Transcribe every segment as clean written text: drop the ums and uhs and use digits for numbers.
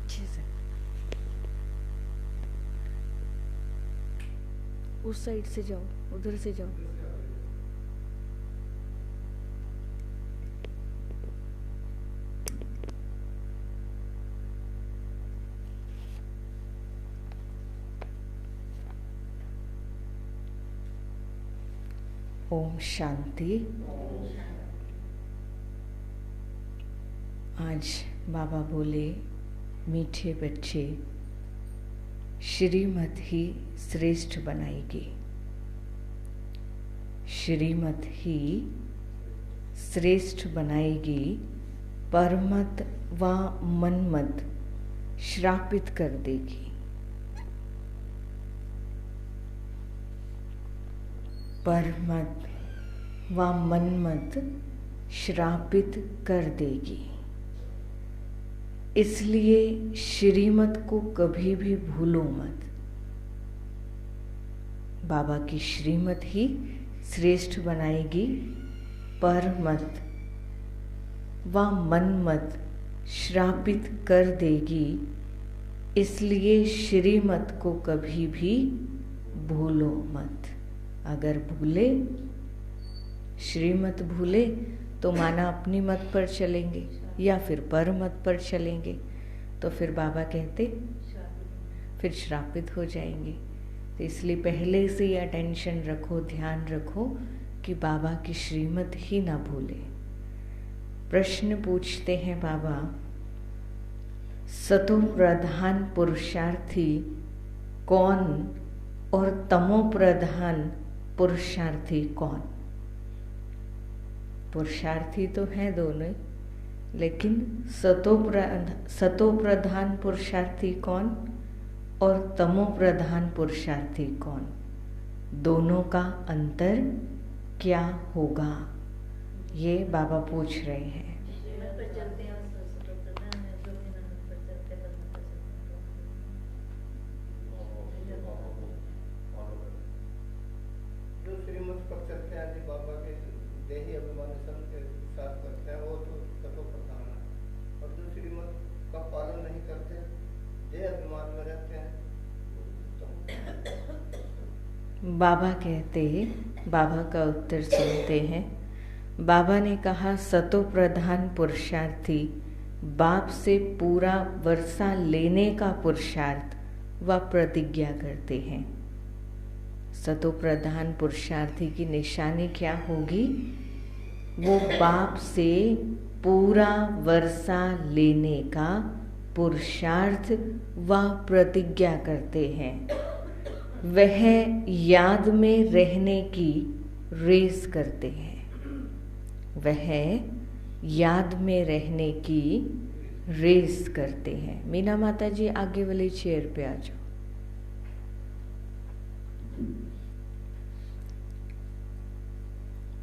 पीछे से उस साइड से जाओ, उधर से जाओ। ओम शांति। आज बाबा बोले, मीठे बच्चे, श्रीमत ही श्रेष्ठ बनाएगी। श्रीमत ही श्रेष्ठ बनाएगी, परमत व मनमत श्रापित कर देगी। परमत व मनमत श्रापित कर देगी। इसलिए श्रीमत को कभी भी भूलो मत। बाबा की श्रीमत ही श्रेष्ठ बनाएगी, परमत व मनमत श्रापित कर देगी। इसलिए श्रीमत को कभी भी भूलो मत। अगर भूले, श्रीमत भूले तो माना अपनी मत पर चलेंगे या फिर पर मत पर चलेंगे, तो फिर बाबा कहते फिर श्रापित हो जाएंगे। तो इसलिए पहले से ही अटेंशन रखो, ध्यान रखो कि बाबा की श्रीमत ही ना भूले। प्रश्न पूछते हैं बाबा, सतो प्रधान पुरुषार्थी कौन और तमो प्रधान पुरुषार्थी कौन? पुरुषार्थी तो हैं दोनों, लेकिन सतो प्रधान पुरुषार्थी कौन और तमो प्रधान पुरुषार्थी कौन? दोनों का अंतर क्या होगा, ये बाबा पूछ रहे हैं। बाबा के देही अभिमानिशन के साथ करते हैं वो तो सतो प्रधान है, और जो श्रीमत का पालन नहीं करते, देह अभिमान में रहते हैं। बाबा कहते, बाबा का उत्तर सुनते हैं। बाबा ने कहा, सतो प्रधान पुरुषार्थी बाप से पूरा वर्षा लेने का पुरुषार्थ व प्रतिज्ञा करते हैं। सतो प्रधान पुरुषार्थी की निशानी क्या होगी? वो बाप से पूरा वर्षा लेने का पुरुषार्थ व प्रतिज्ञा करते हैं। वह याद में रहने की रेस करते हैं। वह याद में रहने की रेस करते हैं। मीना माता जी आगे वाली चेयर पे आ जाओ।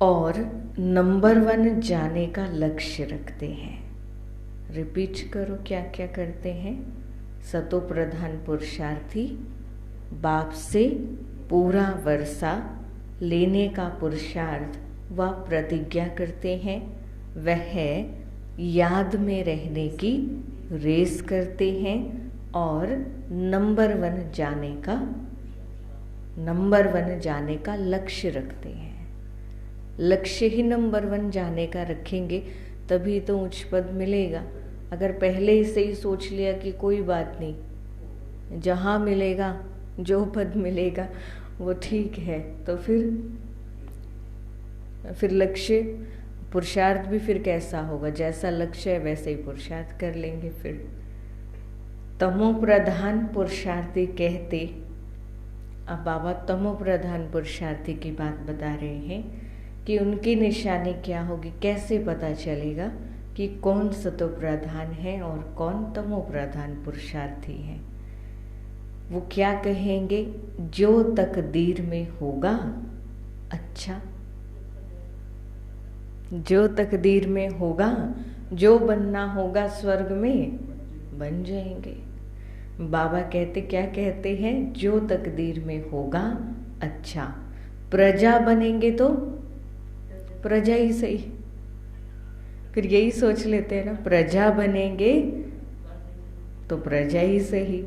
और नंबर 1 जाने का लक्ष्य रखते हैं। रिपीट करो, क्या क्या करते हैं? सतो प्रधान पुरुषार्थी बाप से पूरा वर्षा लेने का पुरुषार्थ व प्रतिज्ञा करते हैं। वह याद में रहने की रेस करते हैं और नंबर 1 जाने का लक्ष्य रखते हैं। लक्ष्य ही नंबर 1 जाने का रखेंगे तभी तो उच्च पद मिलेगा। अगर पहले ही से ही सोच लिया कि कोई बात नहीं, जहाँ मिलेगा जो पद मिलेगा वो ठीक है, तो फिर लक्ष्य पुरुषार्थ भी फिर कैसा होगा? जैसा लक्ष्य है वैसे ही पुरुषार्थ कर लेंगे। फिर तमो प्रधान पुरुषार्थी कहते, अब बाबा तमो प्रधान पुरुषार्थी की बात बता रहे हैं कि उनकी निशानी क्या होगी, कैसे पता चलेगा कि कौन सतो प्रधान है और कौन तमो प्रधान पुरुषार्थी है। वो क्या कहेंगे? जो तकदीर में होगा अच्छा, जो तकदीर में होगा, जो बनना होगा स्वर्ग में बन जाएंगे। बाबा कहते, क्या कहते हैं? जो तकदीर में होगा अच्छा। प्रजा बनेंगे तो प्रजा ही सही, फिर यही सोच लेते हैं ना, प्रजा बनेंगे तो प्रजा ही सही,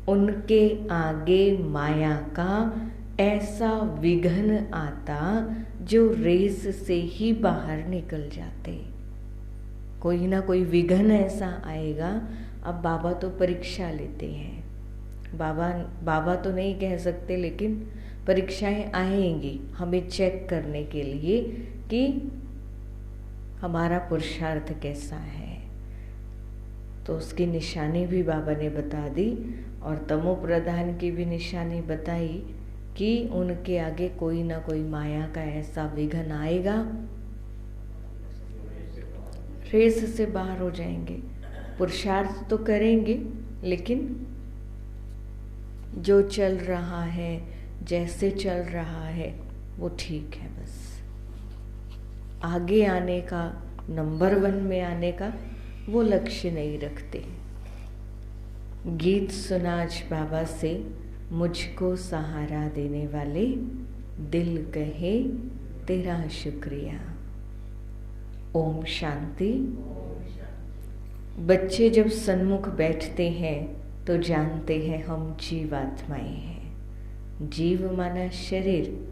उनके आगे माया का ऐसा विघ्न आता जो रेस से ही बाहर निकल जाते। कोई ना कोई विघ्न ऐसा आएगा। अब बाबा तो परीक्षा लेते हैं, बाबा तो नहीं कह सकते, लेकिन परीक्षाएं आएंगी हमें चेक करने के लिए कि हमारा पुरुषार्थ कैसा है। तो उसकी निशानी भी बाबा ने बता दी और तमो प्रधान की भी निशानी बताई कि उनके आगे कोई ना कोई माया का ऐसा विघ्न आएगा, रेस से बाहर हो जाएंगे। पुरुषार्थ तो करेंगे, लेकिन जो चल रहा है, जैसे चल रहा है वो ठीक है, बस आगे आने का, नंबर 1 में आने का वो लक्ष्य नहीं रखते। गीत सुना आज बाबा से, मुझको सहारा देने वाले, दिल कहे तेरा शुक्रिया। ओम शांति। बच्चे जब सन्मुख बैठते हैं तो जानते हैं हम जीवात्माएं हैं। जीव माना शरीर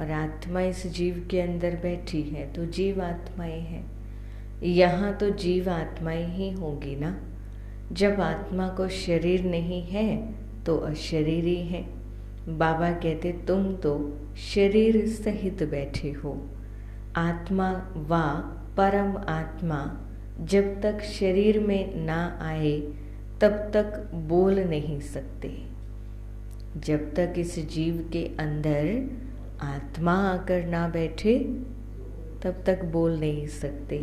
और आत्मा इस जीव के अंदर बैठी है, तो जीवात्माएं हैं। यहाँ तो जीवात्माएं ही होगी ना। जब आत्मा को शरीर नहीं है तो अशरीरी है। बाबा कहते तुम तो शरीर सहित बैठे हो। आत्मा व परम आत्मा जब तक शरीर में ना आए तब तक बोल नहीं सकते। जब तक इस जीव के अंदर आत्मा आकर ना बैठे तब तक बोल नहीं सकते।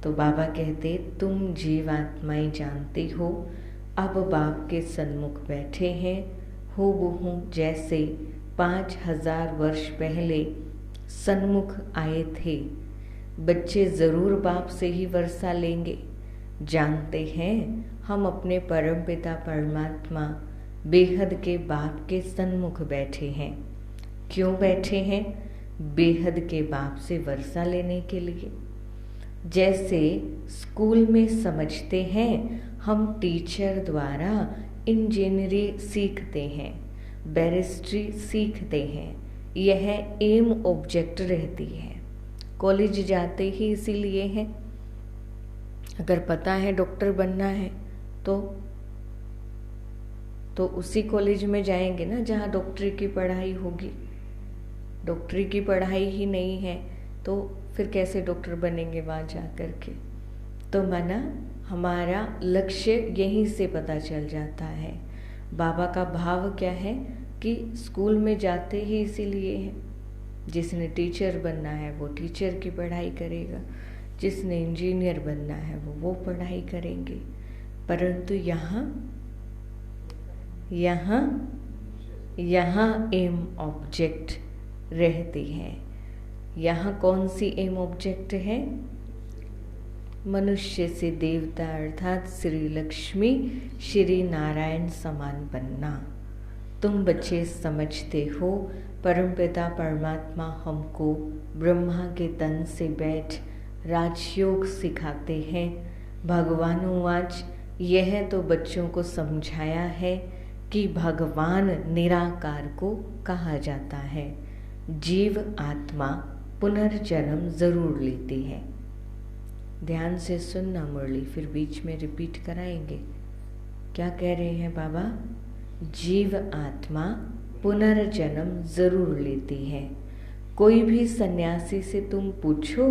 तो बाबा कहते तुम जीवात्माएं जानती हो, अब बाप के सन्मुख बैठे हैं हूबहू जैसे 5000 वर्ष पहले सन्मुख आए थे। बच्चे जरूर बाप से ही वर्षा लेंगे। जानते हैं हम अपने परम पिता परमात्मा बेहद के बाप के सन्मुख बैठे हैं। क्यों बैठे हैं? बेहद के बाप से वर्षा लेने के लिए। जैसे स्कूल में समझते हैं हम टीचर द्वारा इंजीनियरिंग सीखते हैं, बैरिस्ट्री सीखते हैं, यह एम ऑब्जेक्ट रहती है। कॉलेज जाते ही इसीलिए है। अगर पता है डॉक्टर बनना है तो उसी कॉलेज में जाएंगे ना जहाँ डॉक्टरी की पढ़ाई होगी। डॉक्टरी की पढ़ाई ही नहीं है तो फिर कैसे डॉक्टर बनेंगे वहाँ जा कर के। तो माना हमारा लक्ष्य यहीं से पता चल जाता है। बाबा का भाव क्या है कि स्कूल में जाते ही इसीलिए है। जिसने टीचर बनना है वो टीचर की पढ़ाई करेगा, जिसने इंजीनियर बनना है वो पढ़ाई करेंगे। परंतु यहाँ एम ऑब्जेक्ट रहती है। यहाँ कौन सी एम ऑब्जेक्ट है? मनुष्य से देवता अर्थात श्री लक्ष्मी श्री नारायण समान बनना। तुम बच्चे समझते हो परमपिता परमात्मा हमको ब्रह्मा के तन से बैठ राजयोग सिखाते हैं। भगवानुवाच, यह तो बच्चों को समझाया है कि भगवान निराकार को कहा जाता है। जीव आत्मा पुनर्जन्म जरूर लेती है। ध्यान से सुनना मुरली, फिर बीच में रिपीट कराएंगे। क्या कह रहे हैं बाबा? जीव आत्मा पुनर्जन्म जरूर लेती है। कोई भी सन्यासी से तुम पूछो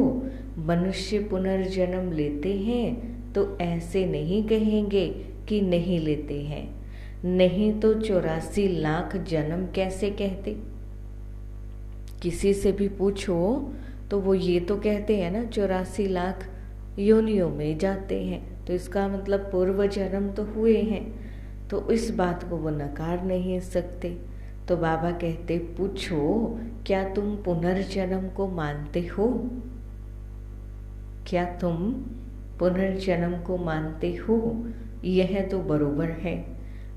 मनुष्य पुनर्जन्म लेते हैं तो ऐसे नहीं कहेंगे कि नहीं लेते हैं। नहीं तो 84 लाख जन्म कैसे कहते? किसी से भी पूछो तो वो ये तो कहते हैं ना 84 लाख योनियों में जाते हैं, तो इसका मतलब पूर्व जन्म तो हुए हैं। तो इस बात को वो नकार नहीं सकते। तो बाबा कहते पूछो क्या तुम पुनर्जन्म को मानते हो? क्या तुम पुनर्जन्म को मानते हो? यह तो बरोबर है।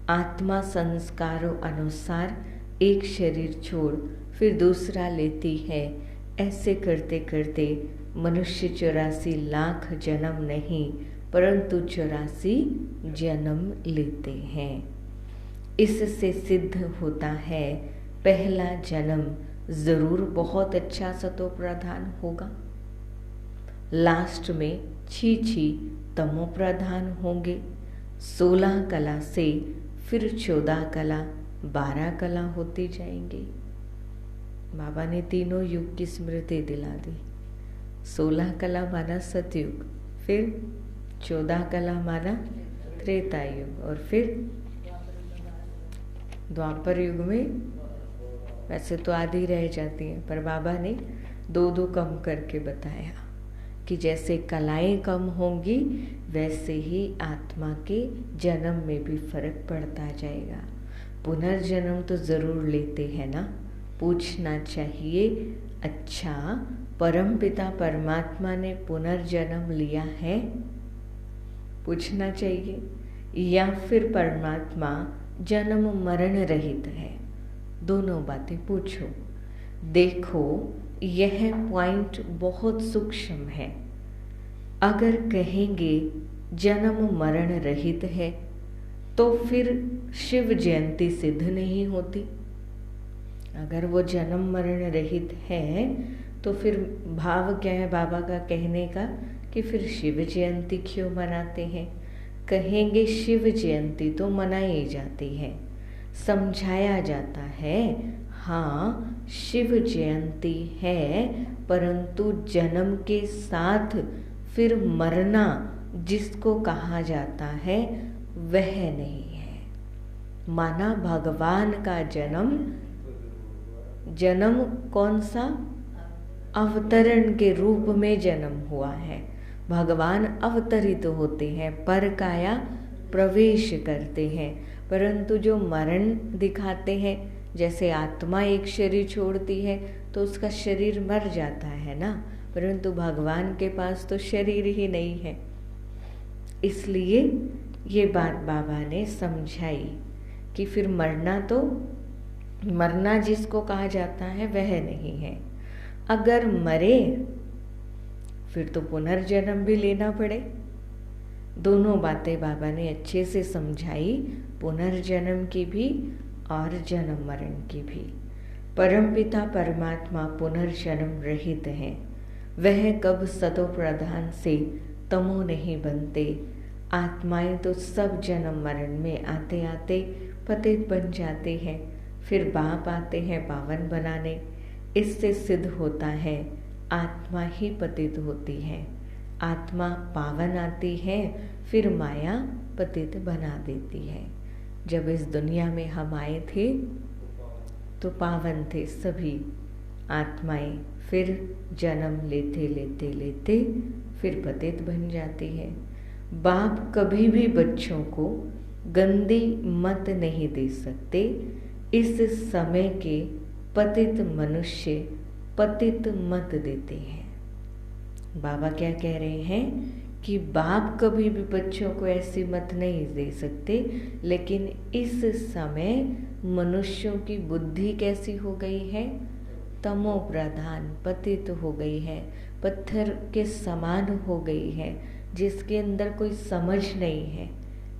आत्मा संस्कारों अनुसार एक शरीर छोड़ फिर दूसरा लेती है। ऐसे करते करते मनुष्य 84 लाख जन्म नहीं परंतु 84 जन्म लेते हैं। इससे सिद्ध होता है पहला जन्म जरूर बहुत अच्छा सतो प्रधान होगा, लास्ट में छी तमो प्रधान होंगे। 16 कला से फिर 14 कला 12 कला होती जाएंगी। बाबा ने तीनों युग की स्मृति दिला दी। 16 कला माना सतयुग, फिर 14 कला माना त्रेता युग, और फिर द्वापर युग में वैसे तो आधी रह जाती है, पर बाबा ने 2 कम करके बताया कि जैसे कलाएं कम होंगी वैसे ही आत्मा के जन्म में भी फर्क पड़ता जाएगा। पुनर्जन्म तो जरूर लेते हैं ना, पूछना चाहिए, अच्छा परमपिता परमात्मा ने पुनर्जन्म लिया है? पूछना चाहिए। या फिर परमात्मा जन्म मरण रहित है? दोनों बातें पूछो। देखो यह पॉइंट बहुत सूक्ष्म है। अगर कहेंगे जन्म मरण रहित है तो फिर शिव जयंती सिद्ध नहीं होती। अगर वो जन्म मरण रहित है तो फिर भाव क्या है बाबा का कहने का कि फिर शिव जयंती क्यों मनाते हैं? कहेंगे शिव जयंती तो मनाई जाती है, समझाया जाता है, हाँ शिव जयंती है, परंतु जन्म के साथ फिर मरना जिसको कहा जाता है वह नहीं है। माना भगवान का जन्म कौन सा? अवतरण के रूप में जन्म हुआ है। भगवान अवतरित होते हैं, पर काया प्रवेश करते हैं, परंतु जो मरण दिखाते हैं, जैसे आत्मा एक शरीर छोड़ती है तो उसका शरीर मर जाता है ना, परंतु भगवान के पास तो शरीर ही नहीं है। इसलिए ये बात बाबा ने समझाई कि फिर मरना जिसको कहा जाता है वह नहीं है। अगर मरे फिर तो पुनर्जन्म भी लेना पड़े। दोनों बातें बाबा ने अच्छे से समझाई, पुनर्जन्म की भी और जन्म मरण की भी। परमपिता परमात्मा पुनर्जन्म रहित हैं। वह कब सतो प्रधान से तमो नहीं बनते। आत्माएं तो सब जन्म मरण में आते आते पतित बन जाते हैं, फिर बाप आते हैं पावन बनाने। इससे सिद्ध होता है आत्मा ही पतित होती है। आत्मा पावन आती है, फिर माया पतित बना देती है। जब इस दुनिया में हम आए थे तो पावन थे सभी आत्माएं, फिर जन्म लेते लेते लेते फिर पतित बन जाती है। बाप कभी भी बच्चों को गंदी मत नहीं दे सकते। इस समय के पतित मनुष्य पतित मत देते हैं। बाबा क्या कह रहे हैं कि बाप कभी भी बच्चों को ऐसी मत नहीं दे सकते, लेकिन इस समय मनुष्यों की बुद्धि कैसी हो गई है? तमो प्रधान, पतित हो गई है, पत्थर के समान हो गई है, जिसके अंदर कोई समझ नहीं है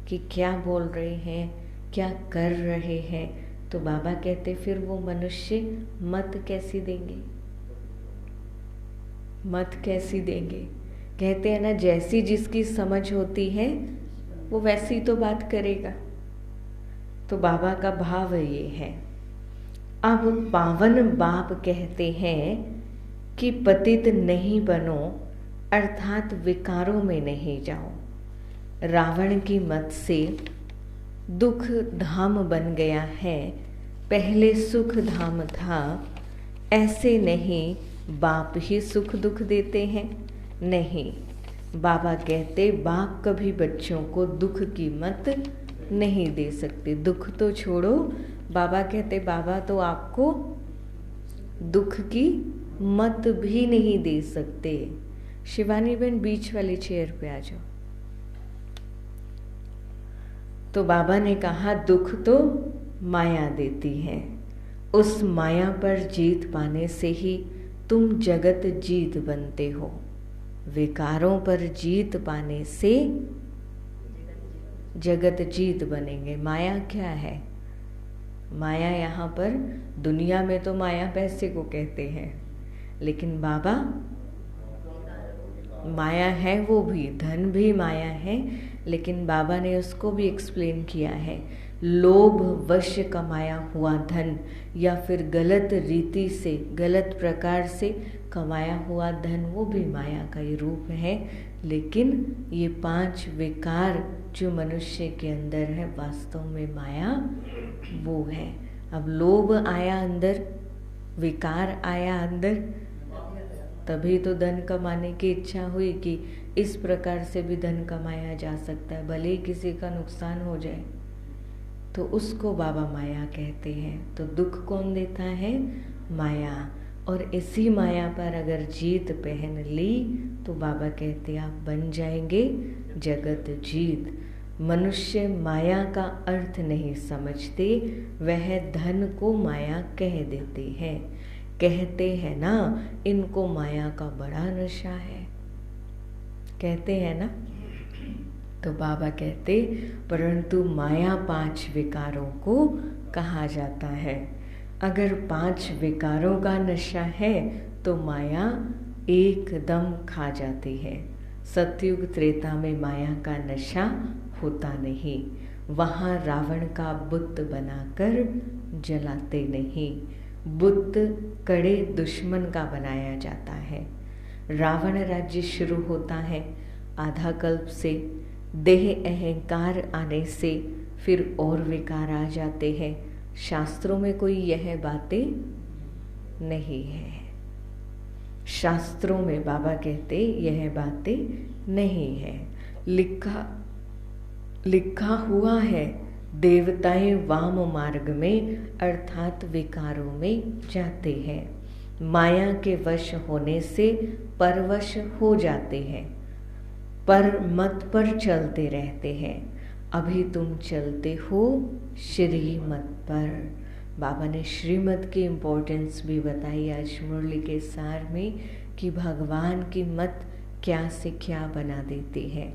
कि क्या बोल रहे हैं, क्या कर रहे हैं। तो बाबा कहते फिर वो मनुष्य मत कैसी देंगे? मत कैसी देंगे? कहते हैं ना, जैसी जिसकी समझ होती है वो वैसी तो बात करेगा। तो बाबा का भाव ये है। अब पावन बाप कहते हैं कि पतित नहीं बनो, अर्थात विकारों में नहीं जाओ। रावण की मत से दुख धाम बन गया है, पहले सुख धाम था। ऐसे नहीं बाप ही सुख दुख देते हैं, नहीं। बाबा कहते बाप कभी बच्चों को दुख की मत नहीं दे सकते। दुख तो छोड़ो, बाबा कहते बाबा तो आपको दुख की मत भी नहीं दे सकते। शिवानी बहन बीच वाली चेयर पे आ जाओ। तो बाबा ने कहा दुख तो माया देती है, उस माया पर जीत पाने से ही तुम जगत जीत बनते हो। विकारों पर जीत पाने से जगत जीत बनेंगे। माया क्या है? माया यहाँ पर दुनिया में तो माया पैसे को कहते हैं, लेकिन बाबा माया है, वो भी धन भी माया है, लेकिन बाबा ने उसको भी एक्सप्लेन किया है। लोभ वश कमाया हुआ धन या फिर गलत रीति से, गलत प्रकार से कमाया हुआ धन, वो भी माया का ही रूप है। लेकिन ये 5 विकार जो मनुष्य के अंदर है, वास्तव में माया वो है। अब लोभ आया अंदर, विकार आया अंदर, तभी तो धन कमाने की इच्छा हुई कि इस प्रकार से भी धन कमाया जा सकता है, भले ही किसी का नुकसान हो जाए, तो उसको बाबा माया कहते हैं। तो दुख कौन देता है? माया। और इसी माया पर अगर जीत पहन ली तो बाबा कहते हैं आप बन जाएंगे जगत जीत। मनुष्य माया का अर्थ नहीं समझते, वह धन को माया कह देते हैं। कहते हैं ना, इनको माया का बड़ा नशा है, कहते हैं ना। तो बाबा कहते परंतु माया 5 विकारों को कहा जाता है। अगर 5 विकारों का नशा है तो माया एकदम खा जाती है। सतयुग त्रेता में माया का नशा होता नहीं, वहाँ रावण का बुत बनाकर जलाते नहीं। बुत कड़े दुश्मन का बनाया जाता है। रावण राज्य शुरू होता है आधा कल्प से, देह अहंकार आने से फिर और विकार आ जाते हैं। शास्त्रों में कोई यह बातें नहीं है। शास्त्रों में बाबा कहते यह बातें नहीं है। लिखा हुआ है देवताएं वाम मार्ग में अर्थात विकारों में जाते हैं। माया के वश होने से परवश हो जाते हैं, पर मत पर चलते रहते हैं। अभी तुम चलते हो श्रीमत पर। बाबा ने श्रीमत की इम्पोर्टेंस भी बताई आज मुरली के सार में कि भगवान की मत क्या से क्या बना देती है।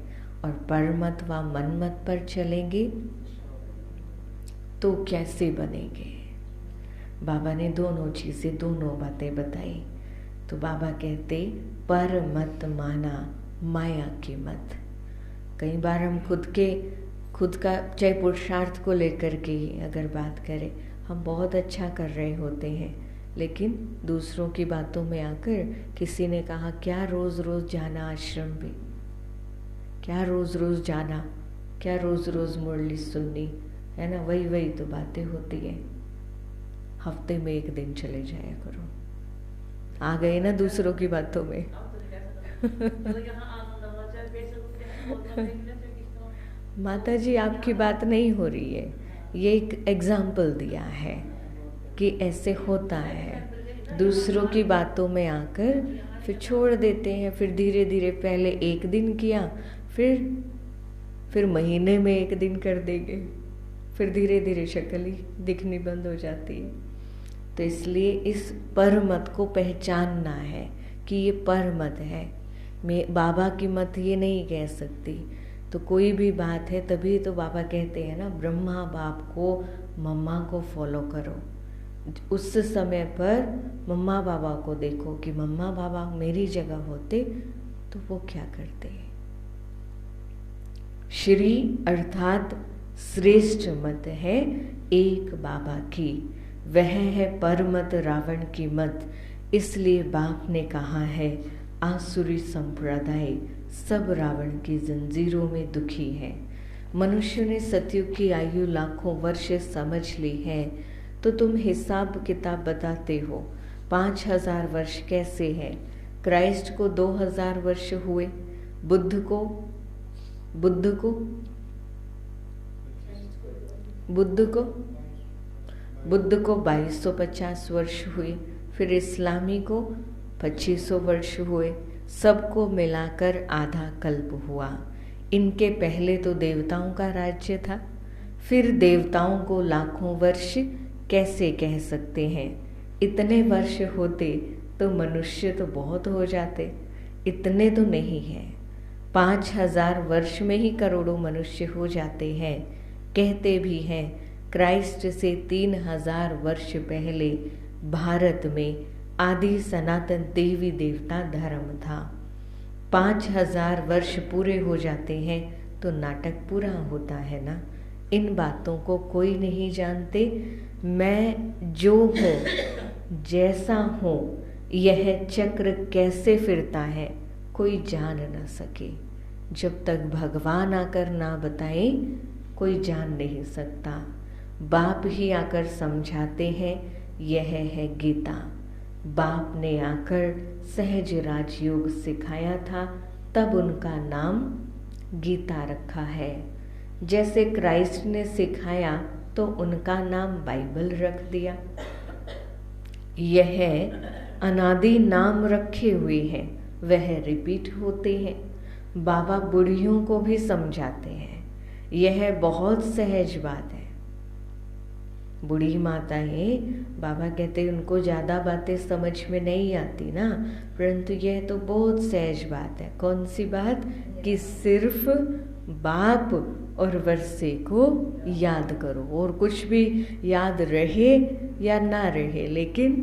और परमत व मनमत पर चलेंगे तो कैसे बनेंगे। बाबा ने दोनों चीज़ें, दोनों बातें बताई। तो बाबा कहते पर मत माना माया की मत। कई बार हम खुद का चाहे पुरुषार्थ को लेकर के अगर बात करें, हम बहुत अच्छा कर रहे होते हैं, लेकिन दूसरों की बातों में आकर किसी ने कहा क्या रोज़ रोज़ जाना आश्रम में, क्या रोज़ रोज़ जाना, क्या रोज़ रोज़ मुरली सुननी, है ना। वही तो बातें होती है। हफ्ते में 1 दिन चले जाया करो। आ गए ना दूसरों की बातों में। माता जी आपकी बात नहीं हो रही है, ये एक एग्जाम्पल दिया है कि ऐसे होता है। दूसरों की बातों में आकर फिर छोड़ देते हैं। फिर धीरे धीरे पहले 1 दिन किया, फिर महीने में 1 दिन कर देंगे, फिर धीरे धीरे शक्ल ही दिखनी बंद हो जाती है। तो इसलिए इस परमत को पहचानना है कि ये परमत है। मैं बाबा की मत ये नहीं कह सकती। तो कोई भी बात है तभी तो बाबा कहते हैं ना, ब्रह्मा बाप को मम्मा को फॉलो करो। उस समय पर मम्मा बाबा को देखो कि मम्मा बाबा मेरी जगह होते तो वो क्या करते। श्री अर्थात श्रेष्ठ मत है एक बाबा की, वह है परमत रावण की मत। इसलिए बाप ने कहा है आसुरी संप्रदाय सब रावण की जंजीरों में दुखी है। मनुष्य ने सतयुग की आयु लाखों वर्ष समझ ली है, तो तुम हिसाब किताब बताते हो 5000 वर्ष कैसे है। क्राइस्ट को 2000 वर्ष हुए, बुद्ध को 2250 वर्ष हुए, फिर इस्लामी को 2500 वर्ष हुए, सबको मिलाकर आधा कल्प हुआ। इनके पहले तो देवताओं का राज्य था, फिर देवताओं को लाखों वर्ष कैसे कह सकते हैं। इतने वर्ष होते तो मनुष्य तो बहुत हो जाते, इतने तो नहीं है, 5000 वर्ष में ही करोड़ों मनुष्य हो जाते हैं। कहते भी हैं क्राइस्ट से 3000 वर्ष पहले भारत में आदि सनातन देवी देवता धर्म था। 5000 वर्ष पूरे हो जाते हैं तो नाटक पूरा होता है ना। इन बातों को कोई नहीं जानते। मैं जो हूँ, जैसा हूँ, यह चक्र कैसे फिरता है कोई जान न सके। जब तक भगवान आकर ना बताए कोई जान नहीं सकता। बाप ही आकर समझाते हैं। यह है गीता। बाप ने आकर सहज राजयोग सिखाया था, तब उनका नाम गीता रखा है। जैसे क्राइस्ट ने सिखाया तो उनका नाम बाइबल रख दिया। यह अनादि नाम रखे हुए हैं, वह रिपीट होते हैं। बाबा बूढ़ियों को भी समझाते हैं। यह बहुत सहज बात है। बूढ़ी माताएं, बाबा कहते उनको ज़्यादा बातें समझ में नहीं आती ना, परंतु यह तो बहुत सहज बात है। कौन सी बात? कि सिर्फ बाप और वर्षे को याद करो, और कुछ भी याद रहे या ना रहे, लेकिन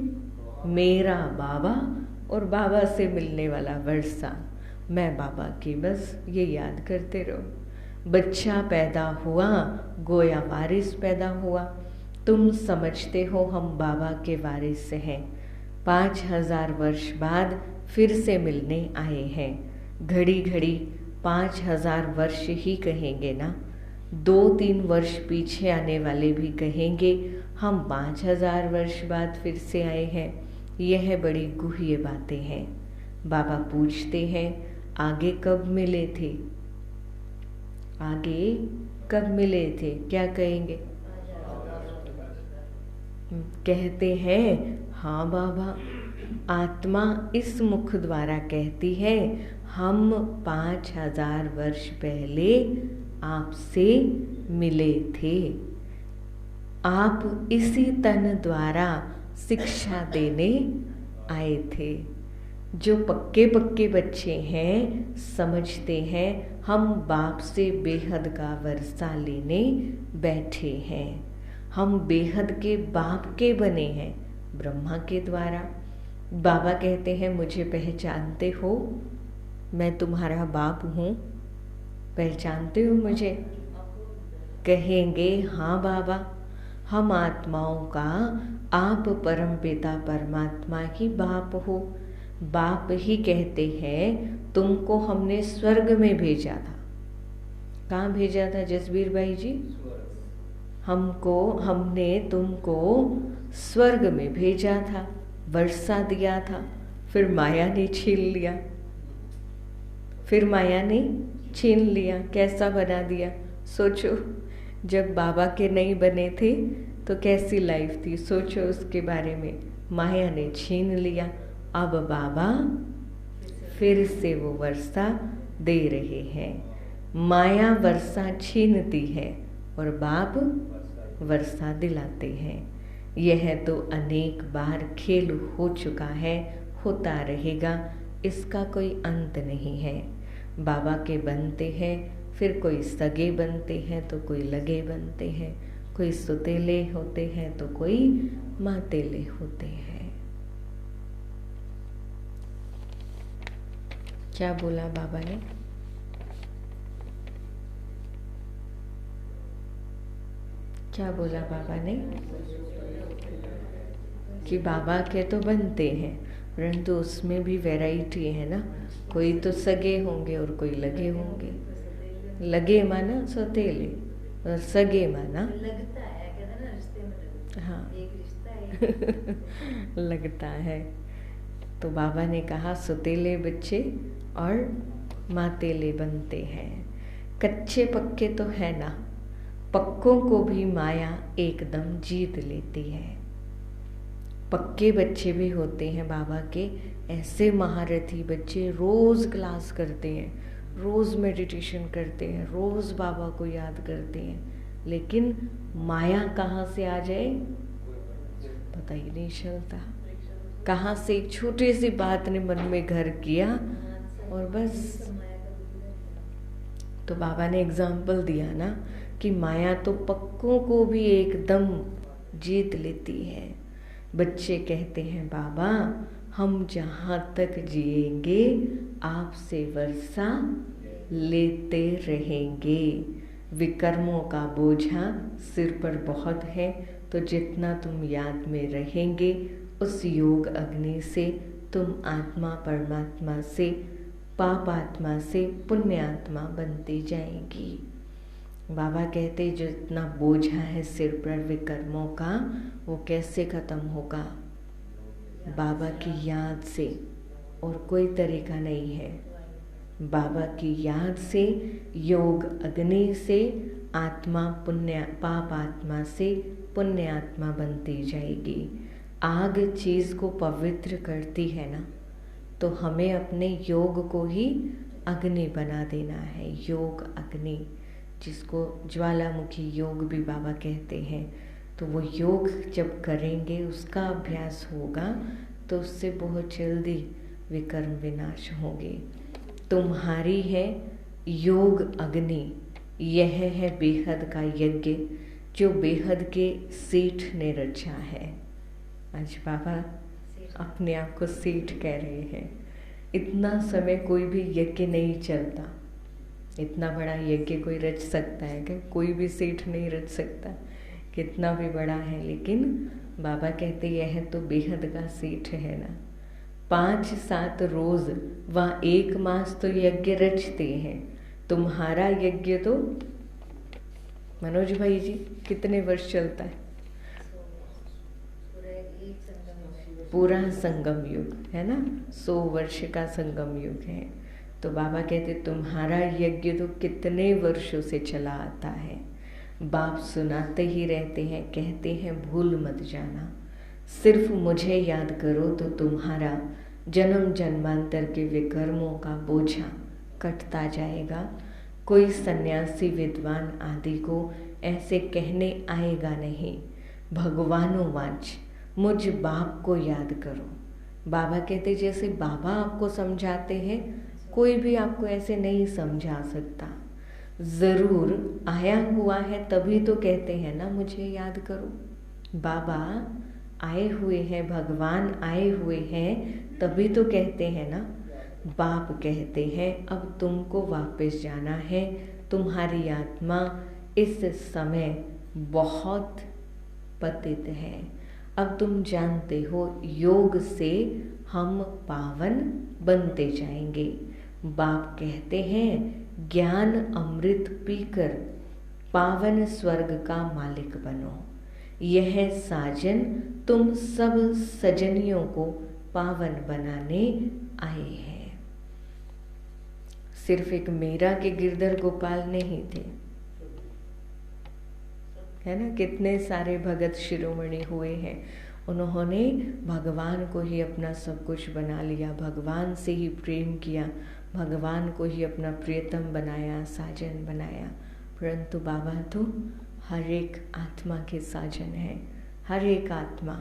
मेरा बाबा और बाबा से मिलने वाला वर्षा, मैं बाबा की, बस ये याद करते रहो। बच्चा पैदा हुआ, गोया वारिस पैदा हुआ। तुम समझते हो हम बाबा के वारिस हैं। 5000 वर्ष बाद फिर से मिलने आए हैं। घड़ी घड़ी 5000 वर्ष ही कहेंगे ना, 2-3 वर्ष पीछे आने वाले भी कहेंगे हम 5000 वर्ष बाद फिर से आए हैं। यह बड़ी गुह्य बातें हैं। बाबा पूछते हैं आगे कब मिले थे? आगे कब मिले थे? क्या कहेंगे? कहते हैं हाँ बाबा, आत्मा इस मुख द्वारा कहती है हम 5000 वर्ष पहले आपसे मिले थे। आप इसी तन द्वारा शिक्षा देने आए थे। जो पक्के पक्के बच्चे हैं समझते हैं हम बाप से बेहद का वर्षा लेने बैठे हैं। हम बेहद के बाप के बने हैं ब्रह्मा के द्वारा। बाबा कहते हैं मुझे पहचानते हो? मैं तुम्हारा बाप हूँ, पहचानते हो मुझे? कहेंगे हाँ बाबा, हम आत्माओं का आप परमपिता परमात्मा ही बाप हो। बाप ही कहते हैं तुमको हमने स्वर्ग में भेजा था। कहाँ भेजा था जसबीर भाई जी? हमने तुमको स्वर्ग में भेजा था, वर्षा दिया था, फिर माया ने छीन लिया। कैसा बना दिया? सोचो, जब बाबा के नहीं बने थे तो कैसी लाइफ थी, सोचो उसके बारे में। माया ने छीन लिया। अब बाबा फिर से वो वर्षा दे रहे हैं। माया वर्षा छीनती है और बाप वर्षा दिलाते हैं। यह तो अनेक बार खेल हो चुका है, होता रहेगा, इसका कोई अंत नहीं है। बाबा के बनते हैं, फिर कोई सगे बनते हैं तो कोई लगे बनते हैं, कोई सुतेले होते हैं तो कोई मातेले होते हैं। क्या बोला बाबा ने? क्या बोला बाबा ने? कि बाबा के तो बनते हैं, परंतु उसमें भी वैरायटी है ना। कोई तो सगे होंगे और कोई लगे होंगे। लगे माना सौतेले और सगे माना लगता है, कहते ना रिश्ते में लगता है। हाँ एक रिश्ता है। लगता है। तो बाबा ने कहा सौतेले बच्चे और मातेले बनते हैं। कच्चे पक्के तो है ना, पक्कों को भी माया एकदम जीत लेती है। पक्के बच्चे भी होते हैं बाबा के, ऐसे महारथी बच्चे, रोज क्लास करते हैं, रोज मेडिटेशन करते हैं, रोज बाबा को याद करते हैं, लेकिन माया कहाँ से आ जाए पता ही नहीं चलता। कहाँ से एक छोटी सी बात ने मन में घर किया, और बस। तो माया का दूर है। तो बाबा ने एग्जाम्पल दिया ना कि माया तो पक्कों को भी एकदम जीत लेती है। बच्चे कहते हैं बाबा हम जहाँ तक जिएंगे आपसे वर्षा लेते रहेंगे। विकर्मों का बोझा सिर पर बहुत है, तो जितना तुम याद में रहेंगे उस योग अग्नि से तुम आत्मा परमात्मा से, पाप आत्मा से पुण्य आत्मा बनती जाएगी। बाबा कहते जितना बोझा है सिर पर विकर्मों का, वो कैसे खत्म होगा? बाबा की याद से, और कोई तरीका नहीं है। बाबा की याद से, योग अग्नि से आत्मा पुण्य, पाप आत्मा से पुण्य आत्मा बनती जाएगी। आग चीज़ को पवित्र करती है ना, तो हमें अपने योग को ही अग्नि बना देना है। योग अग्नि, जिसको ज्वालामुखी योग भी बाबा कहते हैं। तो वो योग जब करेंगे, उसका अभ्यास होगा, तो उससे बहुत जल्दी विकर्म विनाश होंगे। तुम्हारी है योग अग्नि, यह है बेहद का यज्ञ जो बेहद के सेठ ने रचा है। आज बाबा अपने आप को सेठ कह रहे हैं। इतना समय कोई भी यज्ञ नहीं चलता। इतना बड़ा यज्ञ कोई रच सकता है क्या? कोई भी सेठ नहीं रच सकता, कितना भी बड़ा है। लेकिन बाबा कहते यह तो बेहद का सेठ है ना। 5-7 रोज व 1 मास तो यज्ञ रचते हैं। तुम्हारा यज्ञ तो मनोज भाई जी कितने वर्ष चलता है? पूरा संगम युग है ना, 100 वर्ष का संगम युग है। तो बाबा कहते तुम्हारा यज्ञ तो कितने वर्षों से चला आता है। बाप सुनाते ही रहते हैं, कहते हैं भूल मत जाना, सिर्फ मुझे याद करो तो तुम्हारा जन्म जन्मांतर के विकर्मों का बोझा कटता जाएगा। कोई सन्यासी विद्वान आदि को ऐसे कहने आएगा नहीं, भगवानों वांच मुझ बाप को याद करो। बाबा कहते जैसे बाबा आपको समझाते हैं, कोई भी आपको ऐसे नहीं समझा सकता। ज़रूर आया हुआ है तभी तो कहते हैं ना मुझे याद करो। बाबा आए हुए हैं, भगवान आए हुए हैं, तभी तो कहते हैं ना। बाप कहते हैं अब तुमको वापस जाना है, तुम्हारी आत्मा इस समय बहुत पतित है। अब तुम जानते हो योग से हम पावन बनते जाएंगे। बाप कहते हैं ज्ञान अमृत पीकर पावन स्वर्ग का मालिक बनो। यह साजन तुम सब सजनियों को पावन बनाने आए हैं। सिर्फ एक मीरा के गिरधर गोपाल नहीं थे, है ना। कितने सारे भगत शिरोमणि हुए हैं, उन्होंने भगवान को ही अपना सब कुछ बना लिया, भगवान से ही प्रेम किया, भगवान को ही अपना प्रियतम बनाया, साजन बनाया। परंतु बाबा तो हर एक आत्मा के साजन हैं, हर एक आत्मा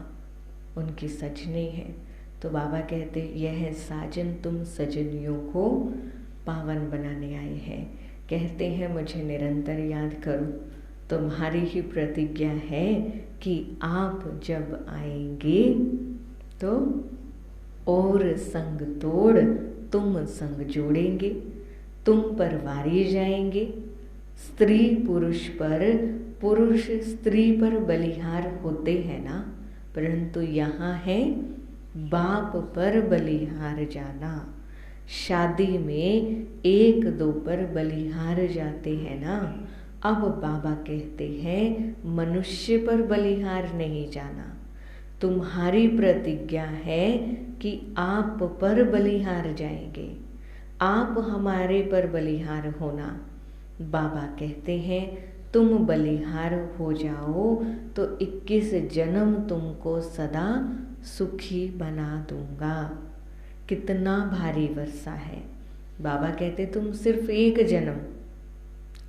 उनकी सजनी है। तो बाबा कहते यह साजन तुम सजनियों को पावन बनाने आए हैं। कहते हैं मुझे निरंतर याद करो, तुम्हारी ही प्रतिज्ञा है कि आप जब आएंगे तो और संग तोड़ तुम संग जोड़ेंगे, तुम पर वारी जाएंगे। स्त्री पुरुष पर, पुरुष स्त्री पर बलिहार होते हैं ना, परंतु यहाँ है बाप पर बलिहार जाना। शादी में 1-2 पर बलिहार जाते हैं ना, अब बाबा कहते हैं मनुष्य पर बलिहार नहीं जाना। तुम्हारी प्रतिज्ञा है कि आप पर बलिहार जाएंगे, आप हमारे पर बलिहार होना। बाबा कहते हैं तुम बलिहार हो जाओ तो 21 जन्म तुमको सदा सुखी बना दूंगा। कितना भारी वर्षा है। बाबा कहते तुम सिर्फ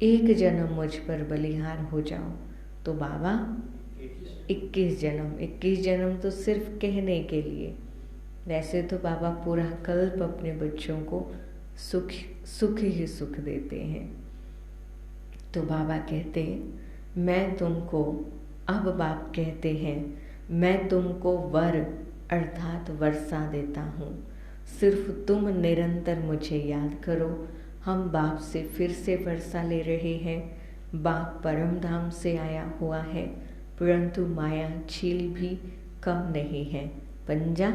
एक जन्म मुझ पर बलिहार हो जाओ तो बाबा 21 जन्म तो सिर्फ कहने के लिए। वैसे तो बाबा पूरा कल्प अपने बच्चों को सुख सुख ही सुख देते हैं। तो बाबा कहते मैं तुमको, अब बाप कहते हैं मैं तुमको वर अर्थात वर्षा देता हूँ, सिर्फ तुम निरंतर मुझे याद करो। हम बाप से फिर से वर्षा ले रहे हैं। बाप परम धाम से आया हुआ है, परंतु माया छील भी कम नहीं है, पंजा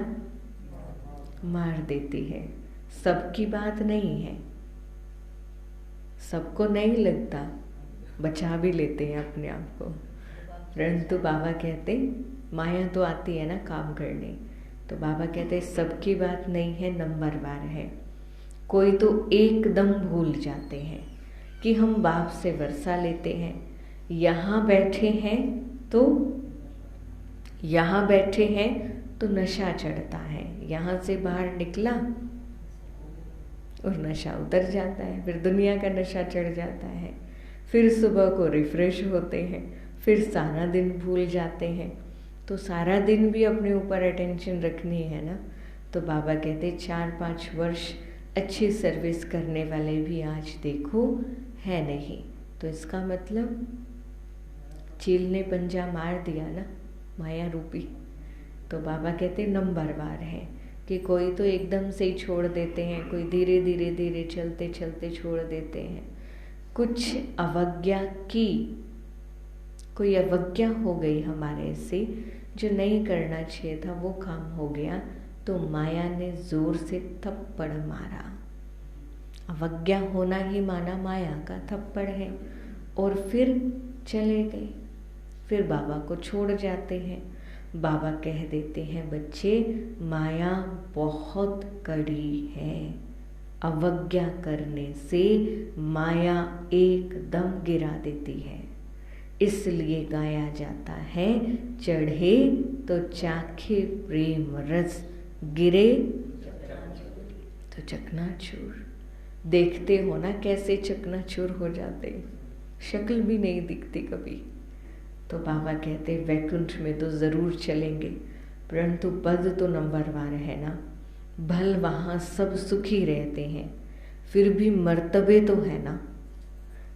मार देती है। सबकी बात नहीं है, सबको नहीं लगता, बचा भी लेते हैं अपने आप को, परंतु बाबा कहते माया तो आती है ना काम करने। तो बाबा कहते सबकी बात नहीं है, नंबरवार है। कोई तो एकदम भूल जाते हैं कि हम बाप से वर्षा लेते हैं, यहाँ बैठे हैं तो नशा चढ़ता है, यहाँ से बाहर निकला और नशा उतर जाता है, फिर दुनिया का नशा चढ़ जाता है, फिर सुबह को रिफ्रेश होते हैं, फिर सारा दिन भूल जाते हैं। तो सारा दिन भी अपने ऊपर अटेंशन रखनी है ना। तो बाबा कहते 4-5 वर्ष अच्छी सर्विस करने वाले भी आज देखो है नहीं। तो इसका मतलब चील ने पंजा मार दिया ना माया रूपी। तो बाबा कहते नंबरवार है कि कोई तो एकदम से ही छोड़ देते हैं, कोई धीरे धीरे चलते चलते छोड़ देते हैं। कुछ कोई अवज्ञा हो गई हमारे से, जो नहीं करना चाहिए था वो काम हो गया, तो माया ने जोर से थप्पड़ मारा। अवज्ञा होना ही माना माया का थप्पड़ है, और फिर चले गए, फिर बाबा को छोड़ जाते हैं। बाबा कह देते हैं बच्चे माया बहुत कड़ी है, अवज्ञा करने से माया एकदम गिरा देती है। इसलिए गाया जाता है चढ़े तो चाखे प्रेम रस, गिरे तो चकनाचूर। देखते हो ना कैसे चकनाचूर हो जाते, शक्ल भी नहीं दिखती कभी। तो बाबा कहते वैकुंठ में तो ज़रूर चलेंगे, परंतु पद तो नंबरवार है ना। भल वहाँ सब सुखी रहते हैं, फिर भी मर्तबे तो है ना।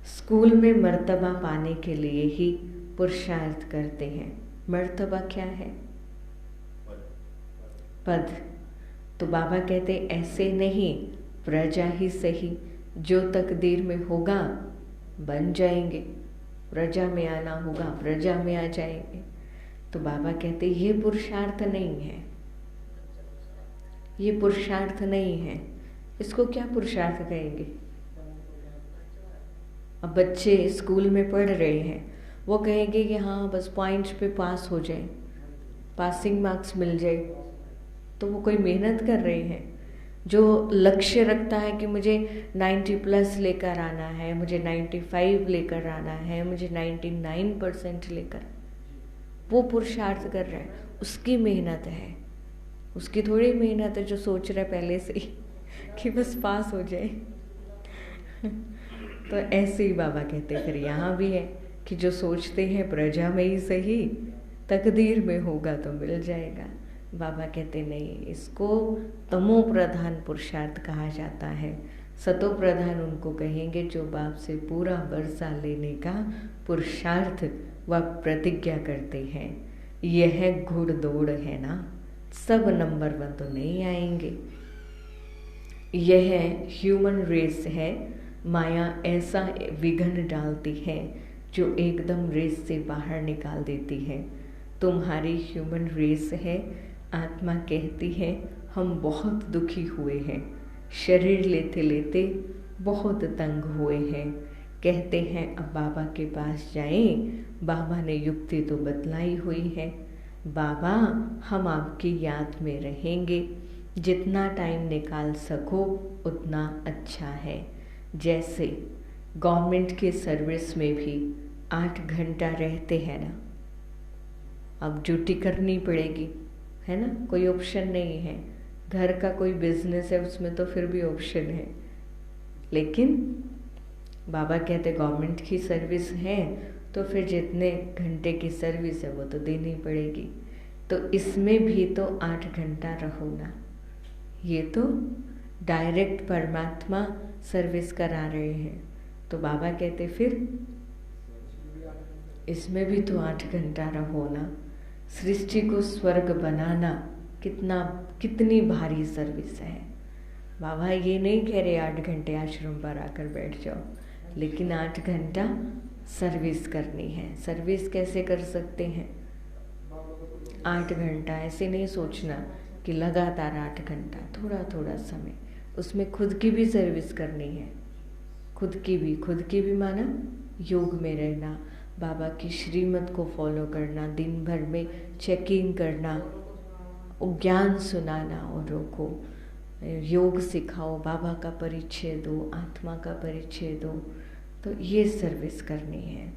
स्कूल में मर्तबा पाने के लिए ही पुरुषार्थ करते हैं। मर्तबा क्या है? पद। तो बाबा कहते ऐसे नहीं, प्रजा ही सही, जो तकदीर में होगा बन जाएंगे। प्रजा में आना होगा, प्रजा में आ जाएंगे। तो बाबा कहते ये पुरुषार्थ नहीं है, ये पुरुषार्थ नहीं है। इसको क्या पुरुषार्थ कहेंगे? अब बच्चे स्कूल में पढ़ रहे हैं, वो कहेंगे कि हाँ बस पॉइंट्स पे पास हो जाए, पासिंग मार्क्स मिल जाए, तो वो कोई मेहनत कर रहे हैं। जो लक्ष्य रखता है कि मुझे 90+ लेकर आना है, मुझे 95 लेकर आना है, मुझे 99% लेकर, वो पुरुषार्थ कर रहा है, उसकी मेहनत है। उसकी थोड़ी मेहनत है जो सोच रहा है पहले से ही कि बस पास हो जाए। तो ऐसे ही बाबा कहते फिर यहाँ भी है कि जो सोचते हैं प्रजा में ही सही, तकदीर में होगा तो मिल जाएगा। बाबा कहते नहीं, इसको तमो प्रधान पुरुषार्थ कहा जाता है। सतो प्रधान उनको कहेंगे जो बाप से पूरा वर्षा लेने का पुरुषार्थ व प्रतिज्ञा करते हैं। यह घुड़दौड़ है ना, सब नंबर 1 तो नहीं आएंगे। यह ह्यूमन रेस है। माया ऐसा विघ्न डालती है जो एकदम रेस से बाहर निकाल देती है। तुम्हारी ह्यूमन रेस है। आत्मा कहती है हम बहुत दुखी हुए हैं, शरीर लेते लेते बहुत तंग हुए हैं। कहते हैं अब बाबा के पास जाएं। बाबा ने युक्ति तो बतलाई हुई है। बाबा हम आपकी याद में रहेंगे, जितना टाइम निकाल सको उतना अच्छा है। जैसे गवर्नमेंट के सर्विस में भी 8 घंटा रहते हैं ना, अब ड्यूटी करनी पड़ेगी, है ना, कोई ऑप्शन नहीं है। घर का कोई बिजनेस है उसमें तो फिर भी ऑप्शन है, लेकिन बाबा कहते गवर्नमेंट की सर्विस है तो फिर जितने घंटे की सर्विस है वो तो देनी पड़ेगी। तो इसमें भी तो 8 घंटा रहो ना, ये तो डायरेक्ट परमात्मा सर्विस करा रहे हैं। तो बाबा कहते फिर इसमें भी तो 8 घंटा रहो ना। सृष्टि को स्वर्ग बनाना कितनी भारी सर्विस है। बाबा ये नहीं कह रहे 8 घंटे आश्रम पर आकर बैठ जाओ, लेकिन 8 घंटा सर्विस करनी है। सर्विस कैसे कर सकते हैं? 8 घंटा ऐसे नहीं सोचना कि लगातार 8 घंटा, थोड़ा थोड़ा समय उसमें खुद की भी सर्विस करनी है। खुद की भी माना योग में रहना, बाबा की श्रीमत को फॉलो करना, दिन भर में चेकिंग करना, ज्ञान सुनाना औरों को, योग सिखाओ, बाबा का परिचय दो, आत्मा का परिचय दो। तो ये सर्विस करनी है।